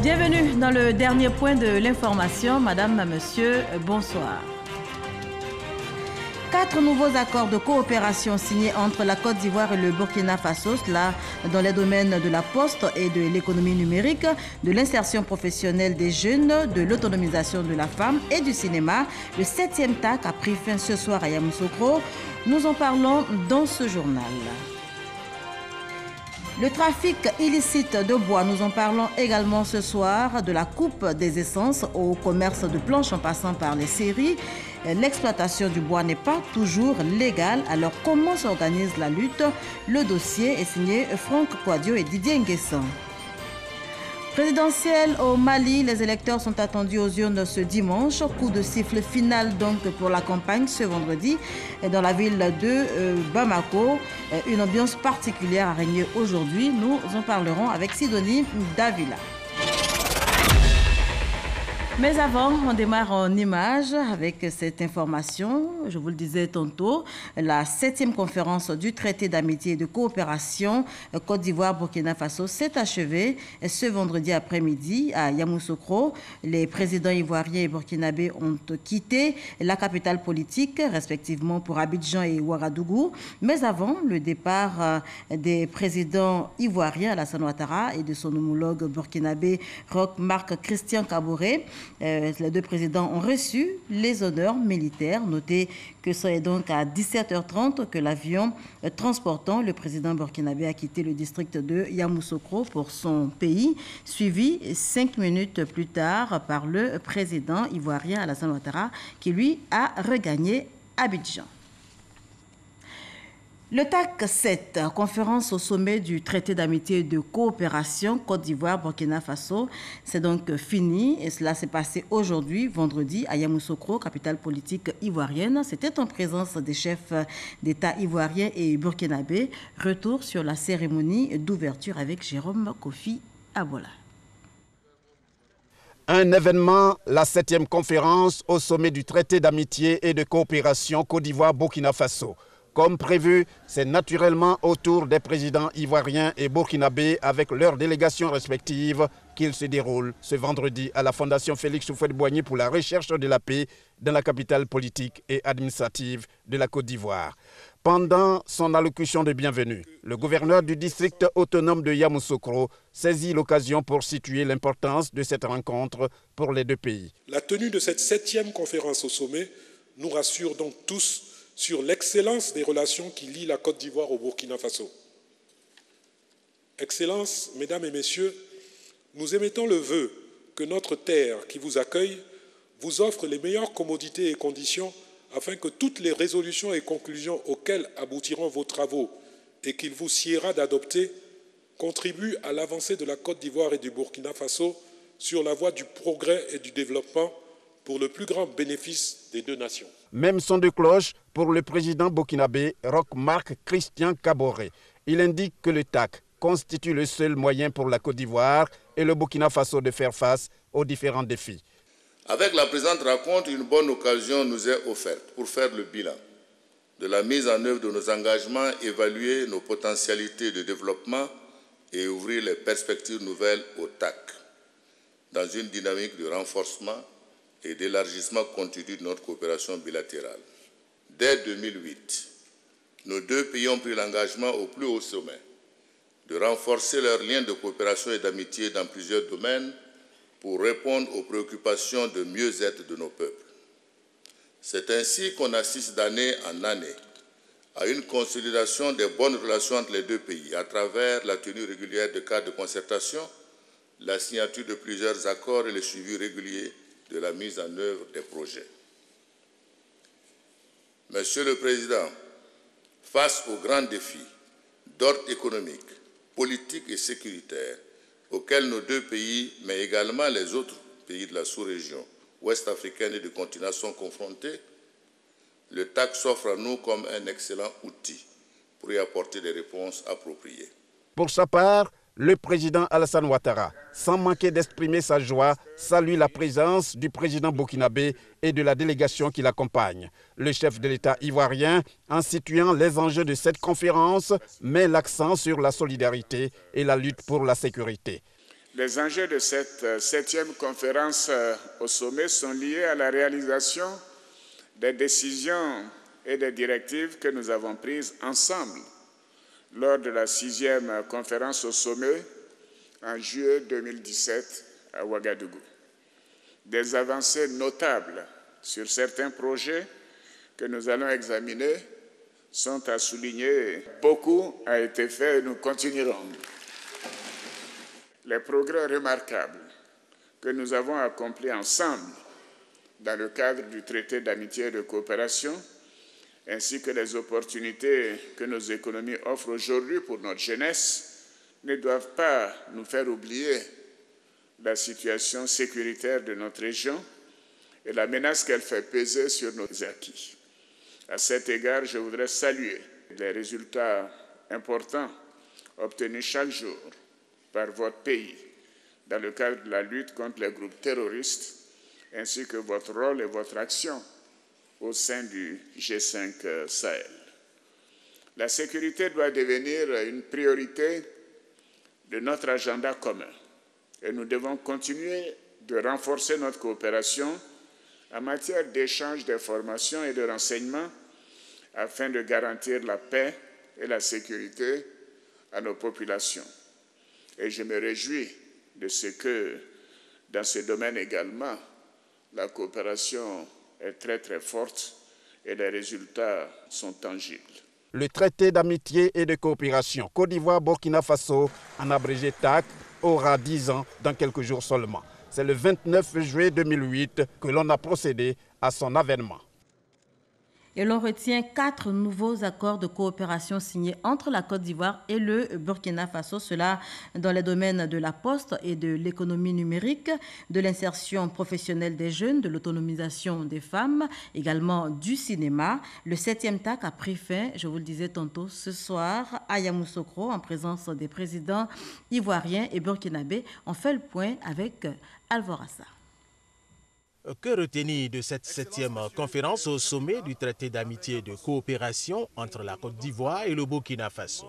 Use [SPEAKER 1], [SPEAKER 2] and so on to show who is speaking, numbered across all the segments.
[SPEAKER 1] Bienvenue dans le dernier point de l'information. Madame, monsieur, bonsoir. 4 nouveaux accords de coopération signés entre la Côte d'Ivoire et le Burkina Faso, cela dans les domaines de la poste et de l'économie numérique, de l'insertion professionnelle des jeunes, de l'autonomisation de la femme et du cinéma. Le 7e TAC a pris fin ce soir à Yamoussoukro. Nous en parlons dans ce journal. Le trafic illicite de bois, nous en parlons également ce soir, de la coupe des essences au commerce de planches en passant par les scieries. L'exploitation du bois n'est pas toujours légale, alors comment s'organise la lutte? Le dossier est signé Franck Kouadio et Didier Nguessan. Présidentielle au Mali, les électeurs sont attendus aux urnes ce dimanche. Coup de sifflet final donc pour la campagne ce vendredi dans la ville de Bamako. Une ambiance particulière a régné aujourd'hui. Nous en parlerons avec Sidonie Davila. Mais avant, on démarre en images avec cette information. Je vous le disais tantôt, la 7e conférence du traité d'amitié et de coopération Côte d'Ivoire-Burkina Faso s'est achevée ce vendredi après-midi à Yamoussoukro. Les présidents ivoiriens et burkinabés ont quitté la capitale politique, respectivement pour Abidjan et Ouagadougou. Mais avant le départ des présidents ivoiriens, Alassane Ouattara, et de son homologue burkinabé, Roch-Marc Christian Kaboré, les deux présidents ont reçu les honneurs militaires. Notez que ce est donc à 17h30 que l'avion transportant le président burkinabé a quitté le district de Yamoussoukro pour son pays, suivi 5 minutes plus tard par le président ivoirien Alassane Ouattara qui lui a regagné Abidjan. Le TAC 7, conférence au sommet du traité d'amitié et de coopération Côte d'Ivoire-Burkina Faso, c'est donc fini et cela s'est passé aujourd'hui, vendredi, à Yamoussoukro, capitale politique ivoirienne. C'était en présence des chefs d'État ivoiriens et burkinabés. Retour sur la cérémonie d'ouverture avec Jérôme Kofi Abola.
[SPEAKER 2] Un événement, la 7e conférence au sommet du traité d'amitié et de coopération Côte d'Ivoire-Burkina Faso. Comme prévu, c'est naturellement autour des présidents ivoiriens et burkinabés avec leurs délégations respectives qu'il se déroule ce vendredi à la Fondation Félix Houphouët-Boigny pour la recherche de la paix dans la capitale politique et administrative de la Côte d'Ivoire. Pendant son allocution de bienvenue, le gouverneur du district autonome de Yamoussoukro saisit l'occasion pour situer l'importance de cette rencontre pour les deux pays.
[SPEAKER 3] La tenue de cette 7e conférence au sommet nous rassure donc tous sur l'excellence des relations qui lient la Côte d'Ivoire au Burkina Faso. Excellences, Mesdames et Messieurs, nous émettons le vœu que notre terre qui vous accueille vous offre les meilleures commodités et conditions afin que toutes les résolutions et conclusions auxquelles aboutiront vos travaux et qu'il vous siera d'adopter contribuent à l'avancée de la Côte d'Ivoire et du Burkina Faso sur la voie du progrès et du développement pour le plus grand bénéfice des deux nations.
[SPEAKER 2] Même son de cloche pour le président burkinabé Roch-Marc Christian Kaboré. Il indique que le TAC constitue le seul moyen pour la Côte d'Ivoire et le Burkina Faso de faire face aux différents défis.
[SPEAKER 4] Avec la présente rencontre, une bonne occasion nous est offerte pour faire le bilan de la mise en œuvre de nos engagements, évaluer nos potentialités de développement et ouvrir les perspectives nouvelles au TAC dans une dynamique de renforcement et d'élargissement continu de notre coopération bilatérale. Dès 2008, nos deux pays ont pris l'engagement au plus haut sommet de renforcer leurs liens de coopération et d'amitié dans plusieurs domaines pour répondre aux préoccupations de mieux-être de nos peuples. C'est ainsi qu'on assiste d'année en année à une consolidation des bonnes relations entre les deux pays à travers la tenue régulière de cadres de concertation, la signature de plusieurs accords et le suivi régulier de la mise en œuvre des projets. Monsieur le Président, face aux grands défis d'ordre économique, politique et sécuritaire auxquels nos deux pays, mais également les autres pays de la sous-région ouest-africaine et du continent sont confrontés, le TAC s'offre à nous comme un excellent outil pour y apporter des réponses appropriées.
[SPEAKER 2] Pour sa part, le président Alassane Ouattara, sans manquer d'exprimer sa joie, salue la présence du président burkinabé et de la délégation qui l'accompagne. Le chef de l'État ivoirien, en situant les enjeux de cette conférence, met l'accent sur la solidarité et la lutte pour la sécurité.
[SPEAKER 5] Les enjeux de cette 7e conférence au sommet sont liés à la réalisation des décisions et des directives que nous avons prises ensemble lors de la 6e conférence au sommet en juillet 2017 à Ouagadougou. Des avancées notables sur certains projets que nous allons examiner sont à souligner. Beaucoup a été fait et nous continuerons. Les progrès remarquables que nous avons accomplis ensemble dans le cadre du traité d'amitié et de coopération, ainsi que les opportunités que nos économies offrent aujourd'hui pour notre jeunesse, ne doivent pas nous faire oublier la situation sécuritaire de notre région et la menace qu'elle fait peser sur nos acquis. À cet égard, je voudrais saluer les résultats importants obtenus chaque jour par votre pays dans le cadre de la lutte contre les groupes terroristes, ainsi que votre rôle et votre action au sein du G5 Sahel. La sécurité doit devenir une priorité de notre agenda commun et nous devons continuer de renforcer notre coopération en matière d'échange d'informations et de renseignements afin de garantir la paix et la sécurité à nos populations. Et je me réjouis de ce que, dans ce domaine également, la coopération est très très forte et les résultats sont tangibles.
[SPEAKER 2] Le traité d'amitié et de coopération Côte d'Ivoire-Burkina Faso, en abrégé TAC, aura 10 ans dans quelques jours seulement. C'est le 29 juillet 2008 que l'on a procédé à son avènement.
[SPEAKER 1] Et l'on retient 4 nouveaux accords de coopération signés entre la Côte d'Ivoire et le Burkina Faso, cela dans les domaines de la poste et de l'économie numérique, de l'insertion professionnelle des jeunes, de l'autonomisation des femmes, également du cinéma. Le 7e TAC a pris fin, je vous le disais tantôt, ce soir à Yamoussoukro, en présence des présidents ivoiriens et burkinabés. On fait le point avec Alvorassa.
[SPEAKER 6] Que retenir de cette 7e conférence au sommet du traité d'amitié et de coopération entre la Côte d'Ivoire et le Burkina Faso?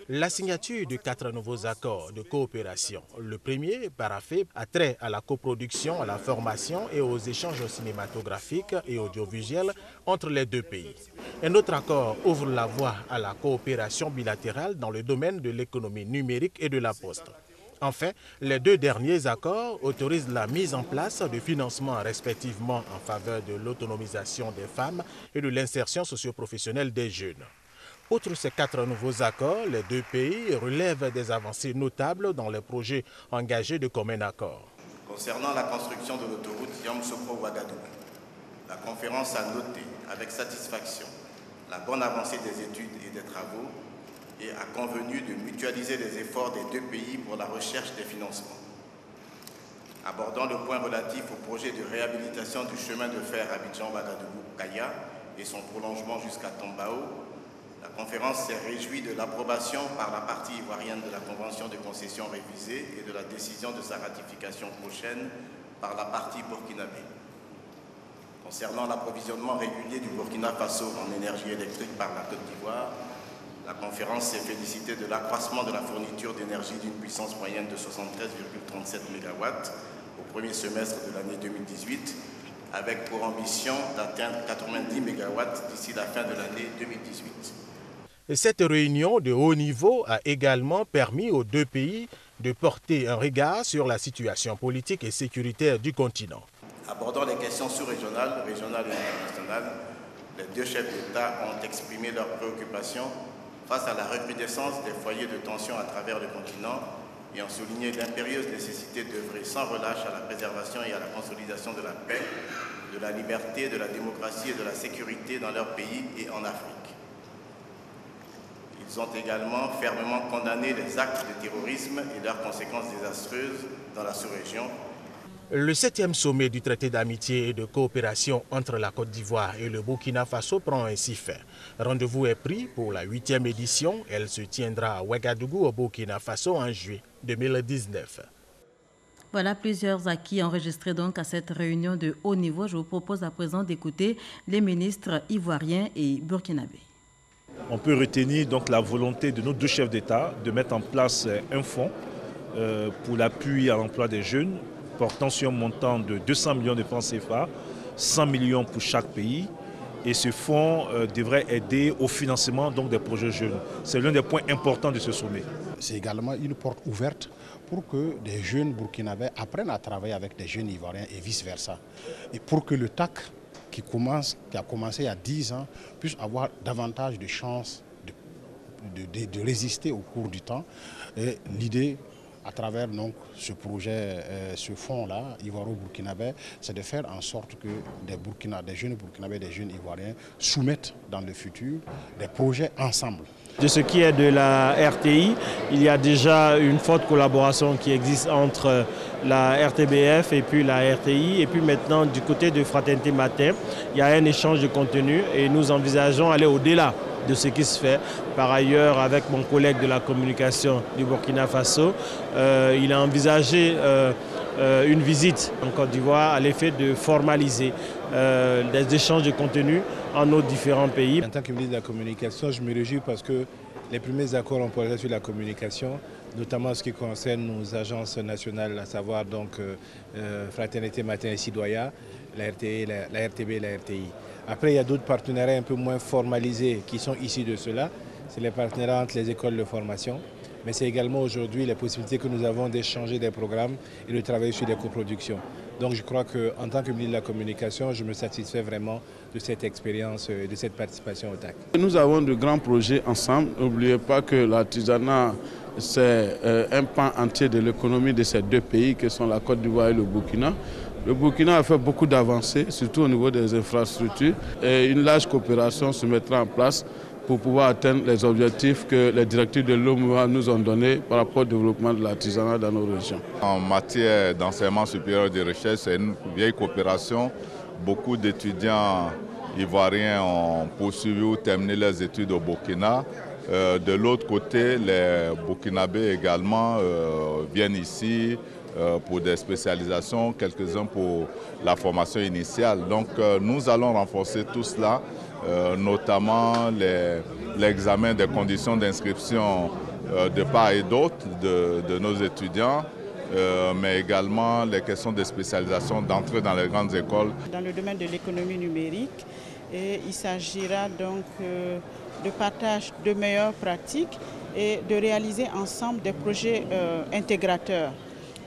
[SPEAKER 6] La signature de 4 nouveaux accords de coopération. Le premier, paraphé, a trait à la coproduction, à la formation et aux échanges cinématographiques et audiovisuels entre les deux pays. Un autre accord ouvre la voie à la coopération bilatérale dans le domaine de l'économie numérique et de la poste. Enfin, les 2 derniers accords autorisent la mise en place de financements respectivement en faveur de l'autonomisation des femmes et de l'insertion socio-professionnelle des jeunes. Outre ces 4 nouveaux accords, les 2 pays relèvent des avancées notables dans les projets engagés de commun accord.
[SPEAKER 7] Concernant la construction de l'autoroute Yamoussoukro-Ouagadougou, la conférence a noté avec satisfaction la bonne avancée des études et des travaux et a convenu de mutualiser les efforts des 2 pays pour la recherche des financements. Abordant le point relatif au projet de réhabilitation du chemin de fer Abidjan-Ouagadougou-Kaya et son prolongement jusqu'à Tombao, la conférence s'est réjouie de l'approbation par la partie ivoirienne de la convention de concession révisée et de la décision de sa ratification prochaine par la partie burkinabé. Concernant l'approvisionnement régulier du Burkina Faso en énergie électrique par la Côte d'Ivoire, la conférence s'est félicitée de l'accroissement de la fourniture d'énergie d'une puissance moyenne de 73,37 MW au premier semestre de l'année 2018, avec pour ambition d'atteindre 90 MW d'ici la fin de l'année 2018.
[SPEAKER 6] Et cette réunion de haut niveau a également permis aux 2 pays de porter un regard sur la situation politique et sécuritaire du continent.
[SPEAKER 7] Abordant les questions sous-régionales, régionales et internationales, les 2 chefs d'État ont exprimé leurs préoccupations face à la recrudescence des foyers de tension à travers le continent et ont souligné l'impérieuse nécessité d'œuvrer sans relâche à la préservation et à la consolidation de la paix, de la liberté, de la démocratie et de la sécurité dans leur pays et en Afrique. Ils ont également fermement condamné les actes de terrorisme et leurs conséquences désastreuses dans la sous-région.
[SPEAKER 6] Le 7e sommet du traité d'amitié et de coopération entre la Côte d'Ivoire et le Burkina Faso prend ainsi fin. Rendez-vous est pris pour la 8e édition. Elle se tiendra à Ouagadougou au Burkina Faso en juillet 2019.
[SPEAKER 1] Voilà plusieurs acquis enregistrés donc à cette réunion de haut niveau. Je vous propose à présent d'écouter les ministres ivoiriens et burkinabés.
[SPEAKER 8] On peut retenir donc la volonté de nos 2 chefs d'État de mettre en place un fonds pour l'appui à l'emploi des jeunes, portant sur un montant de 200 millions de francs CFA, 100 millions pour chaque pays. Et ce fonds devrait aider au financement donc, des projets jeunes. C'est l'un des points importants de ce sommet.
[SPEAKER 9] C'est également une porte ouverte pour que des jeunes burkinabés apprennent à travailler avec des jeunes ivoiriens et vice-versa. Et pour que le TAC, qui a commencé il y a 10 ans, puisse avoir davantage de chances de résister au cours du temps. Et l'idée, à travers donc, ce projet, ce fonds-là, ivoiro-burkinabé, c'est de faire en sorte que des jeunes burkinabés, des jeunes ivoiriens soumettent dans le futur des projets ensemble.
[SPEAKER 10] De ce qui est de la RTI, il y a déjà une forte collaboration qui existe entre la RTBF et puis la RTI. Et puis maintenant, du côté de Fraternité Matin, il y a un échange de contenu et nous envisageons aller au-delà de ce qui se fait. Par ailleurs, avec mon collègue de la communication du Burkina Faso, il a envisagé une visite en Côte d'Ivoire à l'effet de formaliser des échanges de contenu en nos différents pays.
[SPEAKER 11] En tant que ministre de la Communication, je me réjouis parce que les premiers accords ont porté sur la communication, notamment ce qui concerne nos agences nationales, à savoir donc Fraternité Matin et Sidoya, la RTB et la RTI. Après, il y a d'autres partenariats un peu moins formalisés qui sont issus de cela. C'est les partenariats entre les écoles de formation. Mais c'est également aujourd'hui les possibilités que nous avons d'échanger des programmes et de travailler sur des coproductions. Donc je crois qu'en tant que ministre de la Communication, je me satisfais vraiment de cette expérience et de cette participation au TAC.
[SPEAKER 12] Nous avons de grands projets ensemble. N'oubliez pas que l'artisanat, c'est un pan entier de l'économie de ces deux pays que sont la Côte d'Ivoire et le Burkina. Le Burkina a fait beaucoup d'avancées, surtout au niveau des infrastructures. Et une large coopération se mettra en place pour pouvoir atteindre les objectifs que les directives de l'OMUA nous ont donnés par rapport au développement de l'artisanat dans nos régions.
[SPEAKER 13] En matière d'enseignement supérieur et de recherche, c'est une vieille coopération. Beaucoup d'étudiants ivoiriens ont poursuivi ou terminé leurs études au Burkina. De l'autre côté, les Burkinabés également viennent ici pour des spécialisations, quelques-uns pour la formation initiale. Donc nous allons renforcer tout cela, notamment l'examen des conditions d'inscription de part et d'autre de nos étudiants, mais également les questions de spécialisation, d'entrée dans les grandes écoles.
[SPEAKER 14] Dans le domaine de l'économie numérique, et il s'agira donc de partage de meilleures pratiques et de réaliser ensemble des projets intégrateurs.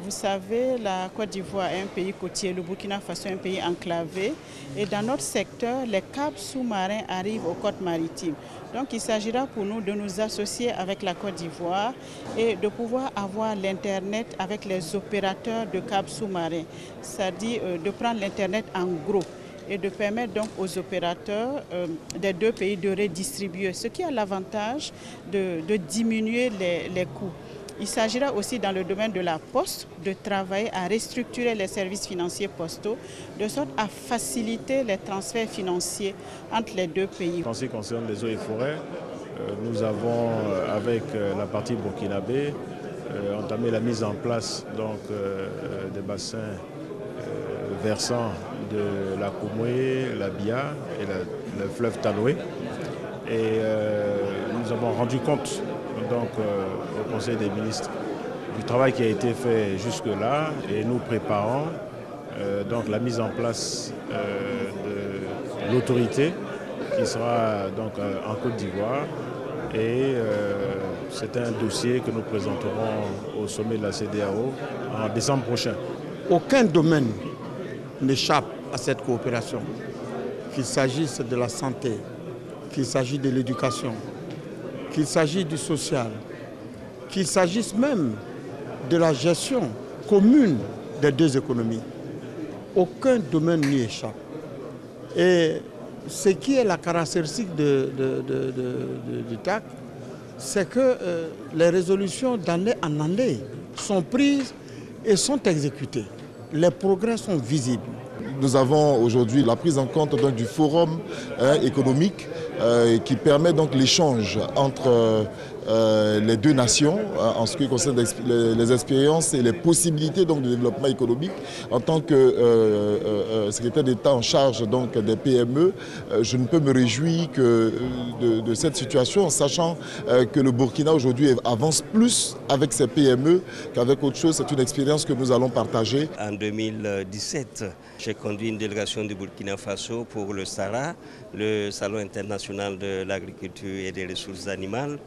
[SPEAKER 14] Vous savez, la Côte d'Ivoire est un pays côtier, le Burkina Faso est un pays enclavé. Et dans notre secteur, les câbles sous-marins arrivent aux côtes maritimes. Donc il s'agira pour nous de nous associer avec la Côte d'Ivoire et de pouvoir avoir l'Internet avec les opérateurs de câbles sous-marins. C'est-à-dire de prendre l'Internet en gros et de permettre donc aux opérateurs des deux pays de redistribuer, ce qui a l'avantage de diminuer les coûts. Il s'agira aussi dans le domaine de la poste de travailler à restructurer les services financiers postaux de sorte à faciliter les transferts financiers entre les deux pays.
[SPEAKER 10] En ce qui concerne les eaux et forêts, nous avons avec la partie burkinabé entamé la mise en place donc, des bassins versants de la Koumoué, la Bia et le fleuve Tanoé. Et nous avons rendu compte donc, au Conseil des ministres du travail qui a été fait jusque-là et nous préparons donc, la mise en place de l'autorité qui sera donc, en Côte d'Ivoire et c'est un dossier que nous présenterons au sommet de la CEDEAO en décembre prochain.
[SPEAKER 15] Aucun domaine n'échappe à cette coopération, qu'il s'agisse de la santé, qu'il s'agisse de l'éducation, qu'il s'agisse du social, qu'il s'agisse même de la gestion commune des deux économies. Aucun domaine n'y échappe. Et ce qui est la caractéristique du TAC, c'est que les résolutions d'année en année sont prises et sont exécutées. Les progrès sont visibles.
[SPEAKER 16] Nous avons aujourd'hui la prise en compte donc, du forum économique qui permet donc l'échange entre les deux nations en ce qui concerne les expériences et les possibilités donc, de développement économique. En tant que secrétaire d'État en charge donc, des PME, je ne peux me réjouir que de cette situation, en sachant que le Burkina aujourd'hui avance plus avec ses PME qu'avec autre chose. C'est une expérience que nous allons partager.
[SPEAKER 17] En 2017, j'ai conduit une délégation du Burkina Faso pour le SALA, le Salon international de l'agriculture et des ressources animales.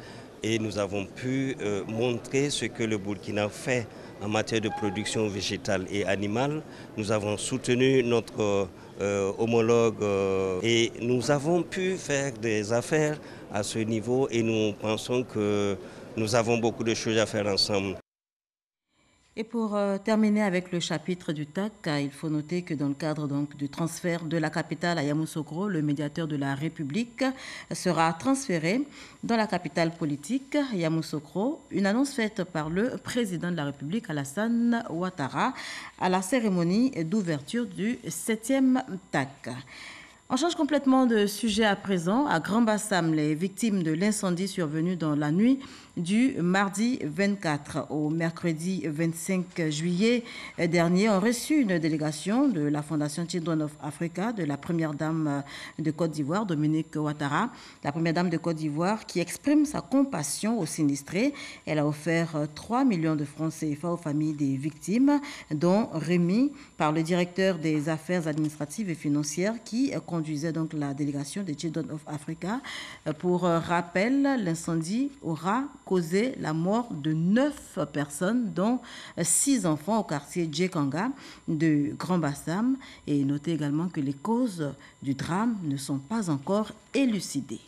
[SPEAKER 17] Et nous avons pu montrer ce que le Burkina fait en matière de production végétale et animale. Nous avons soutenu notre homologue et nous avons pu faire des affaires à ce niveau et nous pensons que nous avons beaucoup de choses à faire ensemble.
[SPEAKER 1] Et pour terminer avec le chapitre du TAC, il faut noter que dans le cadre donc, du transfert de la capitale à Yamoussoukro, le médiateur de la République sera transféré dans la capitale politique, Yamoussoukro. Une annonce faite par le président de la République, Alassane Ouattara, à la cérémonie d'ouverture du 7e TAC. On change complètement de sujet à présent. À Grand-Bassam, les victimes de l'incendie survenu dans la nuit du mardi 24 au mercredi 25 juillet dernier ont reçu une délégation de la Fondation Children of Africa, de la première dame de Côte d'Ivoire, Dominique Ouattara, la première dame de Côte d'Ivoire, qui exprime sa compassion aux sinistrés. Elle a offert 3 millions de francs CFA aux familles des victimes, dont remis par le directeur des affaires administratives et financières qui conduisait donc la délégation de Children of Africa. Pour rappel, l'incendie aura causé la mort de 9 personnes, dont 6 enfants au quartier Djekanga de Grand-Bassam. Et notez également que les causes du drame ne sont pas encore élucidées.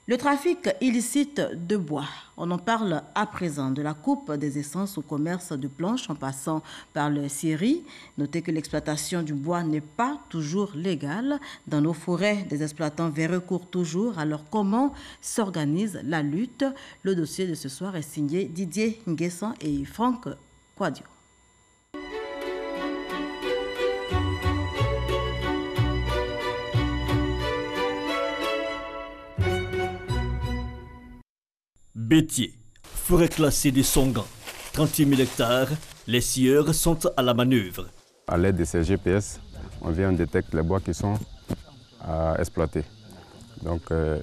[SPEAKER 1] Le trafic illicite de bois, on en parle à présent, de la coupe des essences au commerce de planches en passant par les scieries. Notez que l'exploitation du bois n'est pas toujours légale. Dans nos forêts, des exploitants verreux courent toujours. Alors comment s'organise la lutte? Le dossier de ce soir est signé Didier Nguessan et Franck Quadio.
[SPEAKER 18] Bétier, forêt classée de Songan, 38 000 hectares, les scieurs sont à la manœuvre.
[SPEAKER 19] À l'aide de ces GPS, on vient détecter les bois qui sont à exploiter. Donc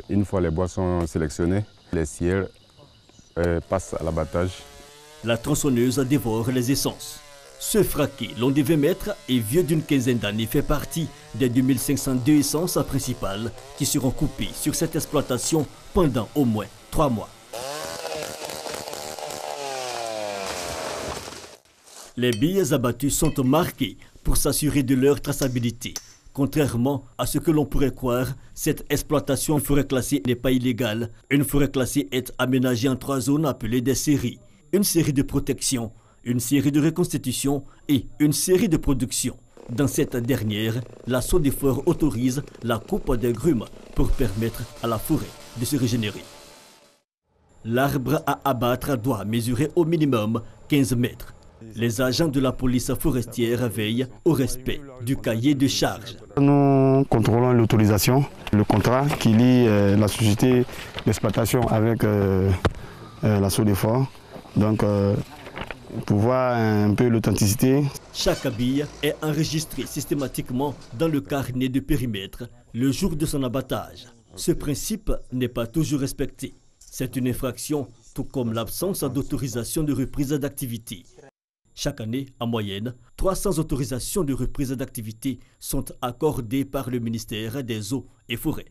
[SPEAKER 19] une fois les bois sont sélectionnés, les scieurs passent à l'abattage.
[SPEAKER 18] La tronçonneuse dévore les essences. Ce fraquet, long de 20 mètres et vieux d'une quinzaine d'années, fait partie des 2502 essences principales qui seront coupées sur cette exploitation pendant au moins 3 mois. Les billes abattues sont marquées pour s'assurer de leur traçabilité. Contrairement à ce que l'on pourrait croire, cette exploitation forêt classée n'est pas illégale. Une forêt classée est aménagée en 3 zones appelées des séries. Une série de protection, une série de reconstitution et une série de production. Dans cette dernière, la SODEFOR autorise la coupe des grumes pour permettre à la forêt de se régénérer. L'arbre à abattre doit mesurer au minimum 15 mètres. Les agents de la police forestière veillent au respect du cahier de charge.
[SPEAKER 20] Nous contrôlons l'autorisation, le contrat qui lie la société d'exploitation avec la SODEFOR. Donc, pour voir un peu l'authenticité.
[SPEAKER 18] Chaque bille est enregistrée systématiquement dans le carnet de périmètre le jour de son abattage. Ce principe n'est pas toujours respecté. C'est une infraction, tout comme l'absence d'autorisation de reprise d'activité. Chaque année, en moyenne, 300 autorisations de reprise d'activité sont accordées par le ministère des Eaux et Forêts.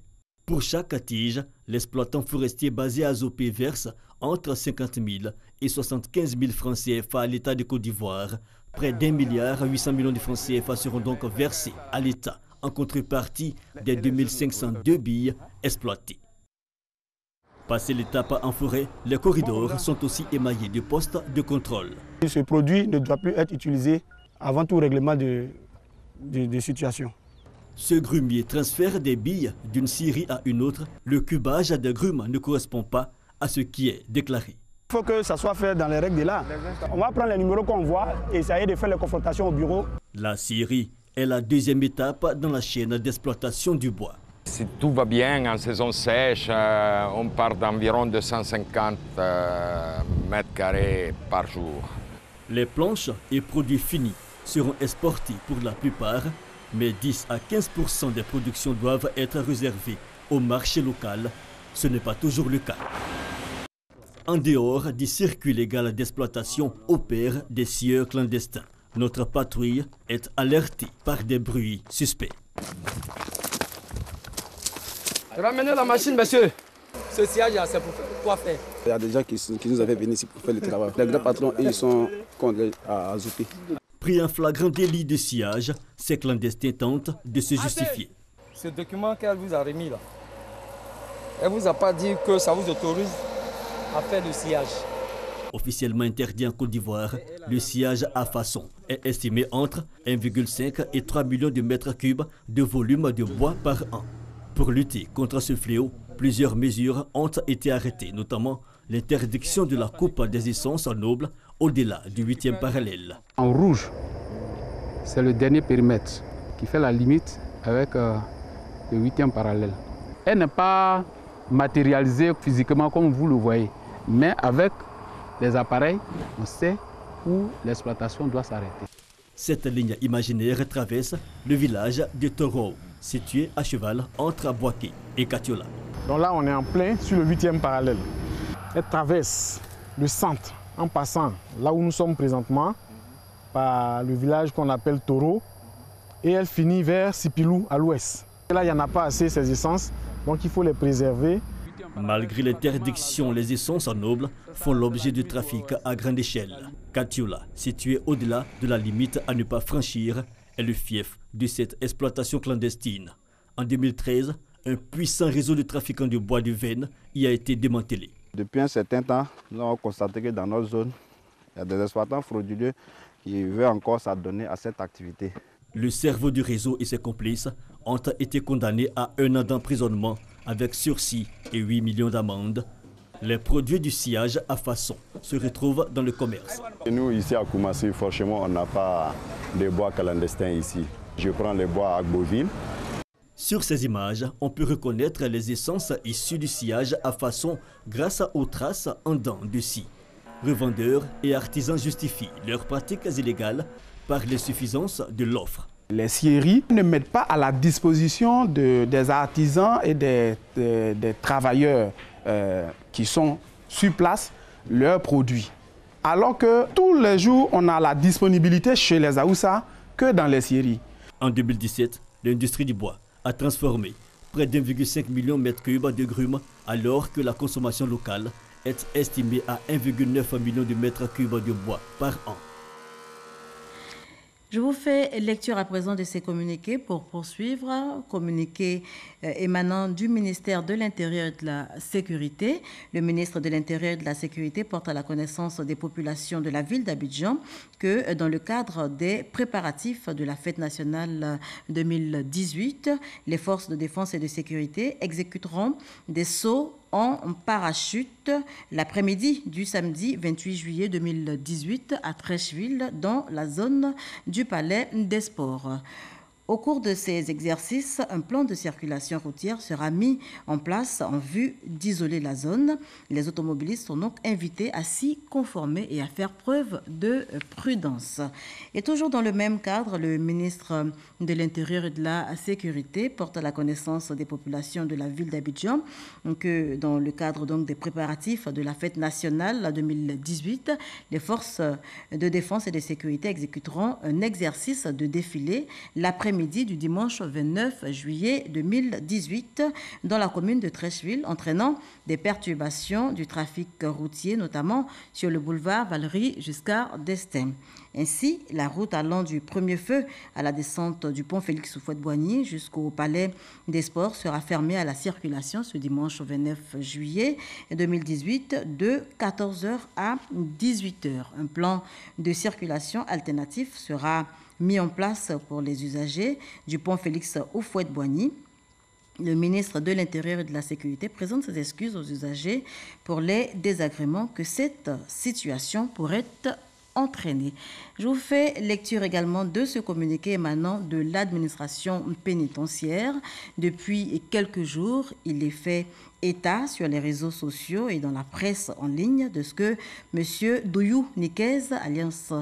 [SPEAKER 18] Pour chaque tige, l'exploitant forestier basé à Zopé verse entre 50 000 et 75 000 francs CFA à l'État de Côte d'Ivoire. Près d'1,8 milliard de francs CFA seront donc versés à l'État en contrepartie des 2502 billes exploitées. Passé l'étape en forêt, les corridors sont aussi émaillés de postes de contrôle.
[SPEAKER 20] Ce produit ne doit plus être utilisé avant tout règlement de situation.
[SPEAKER 18] Ce grumier transfère des billes d'une scierie à une autre. Le cubage des grumes ne correspond pas à ce qui est déclaré.
[SPEAKER 20] Il faut que ça soit fait dans les règles de l'art. On va prendre les numéros qu'on voit et essayer de faire les confrontations au bureau.
[SPEAKER 18] La scierie est la deuxième étape dans la chaîne d'exploitation du bois.
[SPEAKER 21] Si tout va bien, en saison sèche, on part d'environ 250 mètres carrés par jour.
[SPEAKER 18] Les planches et produits finis seront exportés pour la plupart, mais 10 à 15% des productions doivent être réservées au marché local. Ce n'est pas toujours le cas. En dehors du circuit légal d'exploitation opèrent des scieurs clandestins. Notre patrouille est alertée par des bruits suspects.
[SPEAKER 22] Ramenez la machine, monsieur. Ce sillage, c'est pour quoi faire?
[SPEAKER 23] Il y a des gens qui nous avaient venus ici pour faire le travail. Les grands patrons, ils sont contre à Zoupi.
[SPEAKER 18] Pris un flagrant délit de sillage, ces clandestins tentent de se justifier.
[SPEAKER 22] Ce document qu'elle vous a remis là, elle ne vous a pas dit que ça vous autorise à faire le sillage.
[SPEAKER 18] Officiellement interdit en Côte d'Ivoire, le sillage à façon est estimé entre 1,5 et 3 millions de mètres cubes de volume de bois par an. Pour lutter contre ce fléau, plusieurs mesures ont été arrêtées, notamment l'interdiction de la coupe des essences nobles au-delà du 8e parallèle.
[SPEAKER 24] En rouge, c'est le dernier périmètre qui fait la limite avec le 8e parallèle. Elle n'est pas matérialisée physiquement comme vous le voyez, mais avec les appareils, on sait où l'exploitation doit s'arrêter.
[SPEAKER 18] Cette ligne imaginaire traverse le village de Toro, situé à cheval entre Aboaké et Katiola.
[SPEAKER 25] Donc là, on est en plein sur le 8e parallèle. Elle traverse le centre en passant là où nous sommes présentement, par le village qu'on appelle Toro, et elle finit vers Sipilou à l'ouest. Là, il n'y en a pas assez ces essences, donc il faut les préserver.
[SPEAKER 18] Malgré l'interdiction, les essences nobles font l'objet de trafic à grande échelle. Katiola, situé au-delà de la limite à ne pas franchir, est le fief de cette exploitation clandestine. En 2013, un puissant réseau de trafiquants de bois de veine y a été démantelé.
[SPEAKER 23] Depuis un certain temps, nous avons constaté que dans notre zone, il y a des exploitants frauduleux qui veulent encore s'adonner à cette activité.
[SPEAKER 18] Le cerveau du réseau et ses complices ont été condamnés à 1 an d'emprisonnement avec sursis et 8 millions d'amendes. Les produits du sillage à façon se retrouvent dans le commerce.
[SPEAKER 26] Et nous, ici à Koumassi, franchement, on n'a pas de bois clandestins ici. Je prends les bois à Gboville.
[SPEAKER 18] Sur ces images, on peut reconnaître les essences issues du sillage à façon grâce aux traces en dents de scie. Revendeurs et artisans justifient leurs pratiques illégales par l'insuffisance de l'offre.
[SPEAKER 25] Les scieries ne mettent pas à la disposition des artisans et des travailleurs qui sont sur place leurs produits. Alors que tous les jours, on a la disponibilité chez les Aoussa que dans les scieries.
[SPEAKER 18] En 2017, l'industrie du bois a transformé près d'1,5 million de mètres cubes de grumes alors que la consommation locale est estimée à 1,9 million de mètres cubes de bois par an.
[SPEAKER 1] Je vous fais lecture à présent de ces communiqués pour poursuivre. Communiqué émanant du ministère de l'Intérieur et de la Sécurité. Le ministre de l'Intérieur et de la Sécurité porte à la connaissance des populations de la ville d'Abidjan que dans le cadre des préparatifs de la fête nationale 2018, les forces de défense et de sécurité exécuteront des sauts en parachute l'après-midi du samedi 28 juillet 2018 à Trècheville dans la zone du Palais des Sports. Au cours de ces exercices, un plan de circulation routière sera mis en place en vue d'isoler la zone. Les automobilistes sont donc invités à s'y conformer et à faire preuve de prudence. Et toujours dans le même cadre, le ministre de l'Intérieur et de la Sécurité porte à la connaissance des populations de la ville d'Abidjan que dans le cadre donc des préparatifs de la fête nationale 2018, les forces de défense et de sécurité exécuteront un exercice de défilé l'après-midi du dimanche 29 juillet 2018 dans la commune de Trècheville, entraînant des perturbations du trafic routier, notamment sur le boulevard Valéry jusqu'à Destin. Ainsi, la route allant du premier feu à la descente du pont Félix Houphouët-Boigny jusqu'au Palais des Sports sera fermée à la circulation ce dimanche 29 juillet 2018 de 14h à 18h. Un plan de circulation alternatif sera mis en place pour les usagers du pont Félix Houphouët-Boigny. Le ministre de l'Intérieur et de la Sécurité présente ses excuses aux usagers pour les désagréments que cette situation pourrait entraînés. Je vous fais lecture également de ce communiqué émanant de l'administration pénitentiaire. Depuis quelques jours, il est fait état sur les réseaux sociaux et dans la presse en ligne de ce que M. Douyou Nikez, alias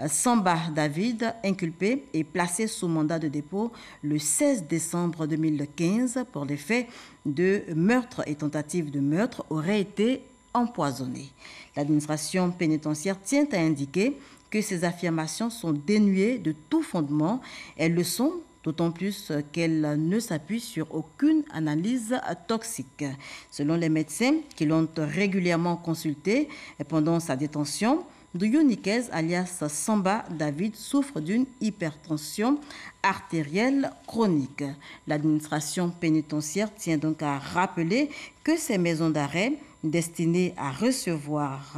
[SPEAKER 1] Samba David, inculpé et placé sous mandat de dépôt le 16 décembre 2015 pour les faits de meurtre et tentative de meurtre, aurait été empoisonné. L'administration pénitentiaire tient à indiquer que ces affirmations sont dénuées de tout fondement. Elles le sont d'autant plus qu'elles ne s'appuient sur aucune analyse toxique. Selon les médecins qui l'ont régulièrement consulté pendant sa détention, Douyou Nikez, alias Samba David, souffre d'une hypertension artérielle chronique. L'administration pénitentiaire tient donc à rappeler que ces maisons d'arrêt destinées à recevoir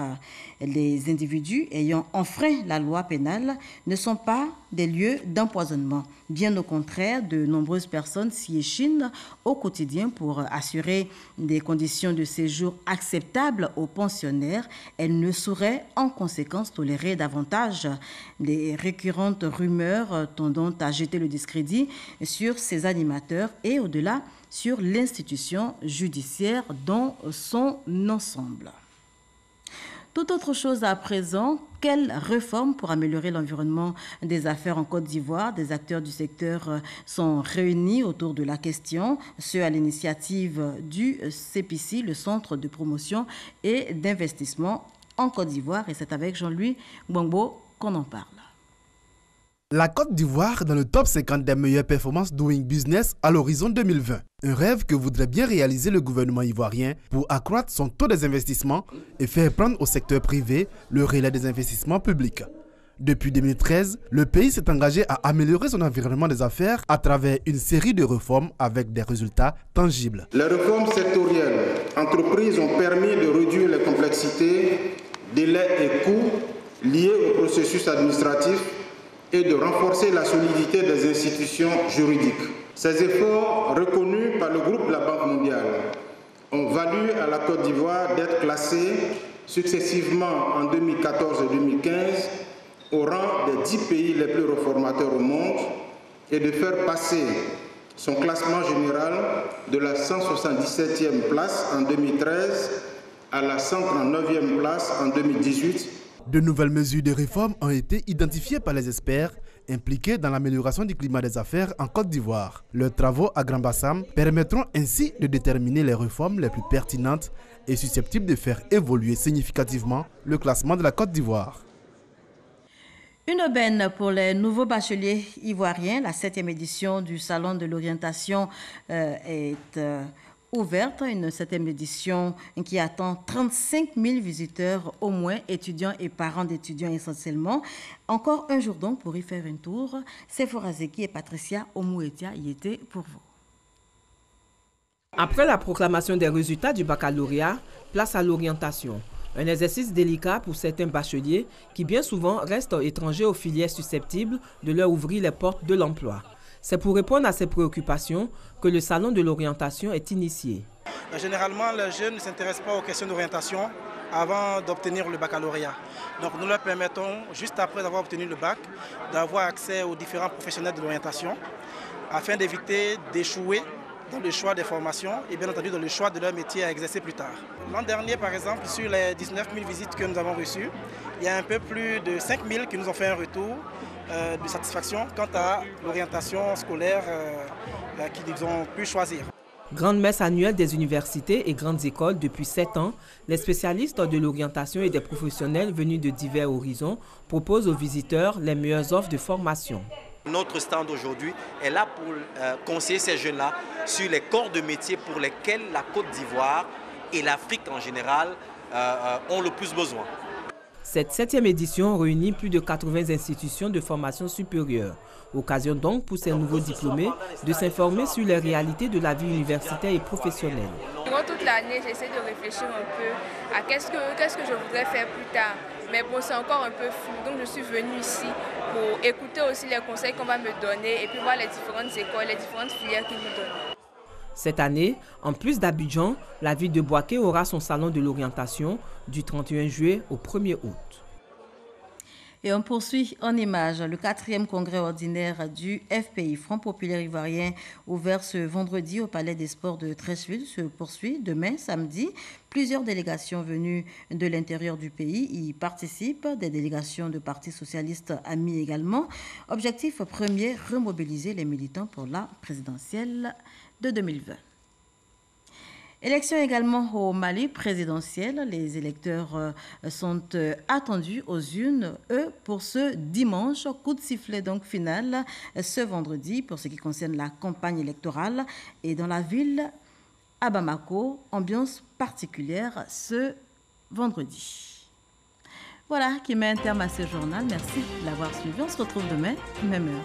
[SPEAKER 1] les individus ayant enfreint la loi pénale ne sont pas des lieux d'empoisonnement. Bien au contraire, de nombreuses personnes s'y échinent au quotidien pour assurer des conditions de séjour acceptables aux pensionnaires. Elles ne sauraient en conséquence tolérer davantage les récurrentes rumeurs tendant à jeter le discrédit sur ces animateurs et au-delà sur l'institution judiciaire dans son ensemble. Tout autre chose à présent, quelle réforme pour améliorer l'environnement des affaires en Côte d'Ivoire? Des acteurs du secteur sont réunis autour de la question, ce à l'initiative du CPC, le Centre de promotion et d'investissement en Côte d'Ivoire. Et c'est avec Jean-Louis Gbangbo qu'on en parle.
[SPEAKER 2] La Côte d'Ivoire dans le top 50 des meilleures performances doing business à l'horizon 2020. Un rêve que voudrait bien réaliser le gouvernement ivoirien pour accroître son taux des investissements et faire prendre au secteur privé le relais des investissements publics. Depuis 2013, le pays s'est engagé à améliorer son environnement des affaires à travers une série de réformes avec des résultats tangibles.
[SPEAKER 3] Les réformes sectorielles entreprises ont permis de réduire les complexités, délais et coûts liés au processus administratif et de renforcer la solidité des institutions juridiques. Ces efforts, reconnus par le groupe de la Banque mondiale, ont valu à la Côte d'Ivoire d'être classée successivement en 2014 et 2015 au rang des 10 pays les plus réformateurs au monde et de faire passer son classement général de la 177e place en 2013 à la 139e place en 2018.
[SPEAKER 2] De nouvelles mesures de réforme ont été identifiées par les experts impliqués dans l'amélioration du climat des affaires en Côte d'Ivoire. Leurs travaux à Grand Bassam permettront ainsi de déterminer les réformes les plus pertinentes et susceptibles de faire évoluer significativement le classement de la Côte d'Ivoire.
[SPEAKER 1] Une aubaine pour les nouveaux bacheliers ivoiriens. La 7e édition du Salon de l'orientation est ouverte, une 7e édition qui attend 35 000 visiteurs au moins, étudiants et parents d'étudiants essentiellement. Encore un jour donc pour y faire un tour. Sephora Zeki et Patricia Omouetia y étaient pour vous.
[SPEAKER 4] Après la proclamation des résultats du baccalauréat, place à l'orientation. Un exercice délicat pour certains bacheliers qui bien souvent restent étrangers aux filières susceptibles de leur ouvrir les portes de l'emploi. C'est pour répondre à ces préoccupations que le Salon de l'orientation est initié.
[SPEAKER 5] Généralement, les jeunes ne s'intéressent pas aux questions d'orientation avant d'obtenir le baccalauréat. Donc nous leur permettons, juste après avoir obtenu le bac, d'avoir accès aux différents professionnels de l'orientation afin d'éviter d'échouer dans le choix des formations et bien entendu dans le choix de leur métier à exercer plus tard. L'an dernier, par exemple, sur les 19 000 visites que nous avons reçues, il y a un peu plus de 5 000 qui nous ont fait un retour de satisfaction quant à l'orientation scolaire qu'ils ont pu choisir.
[SPEAKER 4] Grande messe annuelle des universités et grandes écoles depuis 7 ans, les spécialistes de l'orientation et des professionnels venus de divers horizons proposent aux visiteurs les meilleures offres de formation.
[SPEAKER 6] Notre stand aujourd'hui est là pour conseiller ces jeunes-là sur les corps de métier pour lesquels la Côte d'Ivoire et l'Afrique en général ont le plus besoin.
[SPEAKER 4] Cette 7e édition réunit plus de 80 institutions de formation supérieure. Occasion donc pour ces nouveaux diplômés de s'informer sur les réalités de la vie universitaire et professionnelle.
[SPEAKER 7] Durant toute l'année, j'essaie de réfléchir un peu à qu'est-ce que je voudrais faire plus tard. Mais bon, c'est encore un peu flou. Donc je suis venue ici pour écouter aussi les conseils qu'on va me donner et puis voir les différentes écoles, les différentes filières qu'ils nous donnent.
[SPEAKER 4] Cette année, en plus d'Abidjan, la ville de Bouaké aura son salon de l'orientation du 31 juillet au 1er août.
[SPEAKER 1] Et on poursuit en images. Le 4e congrès ordinaire du FPI, Front Populaire Ivoirien, ouvert ce vendredi au Palais des Sports de Treichville, se poursuit demain, samedi. Plusieurs délégations venues de l'intérieur du pays y participent, des délégations de partis socialistes amis également. Objectif premier, remobiliser les militants pour la présidentielle de 2020. Élection également au Mali présidentielle. Les électeurs sont attendus aux urnes, pour ce dimanche. Coup de sifflet donc final ce vendredi pour ce qui concerne la campagne électorale. Et dans la ville, à Bamako, ambiance particulière ce vendredi. Voilà qui met un terme à ce journal. Merci de l'avoir suivi. On se retrouve demain, même heure.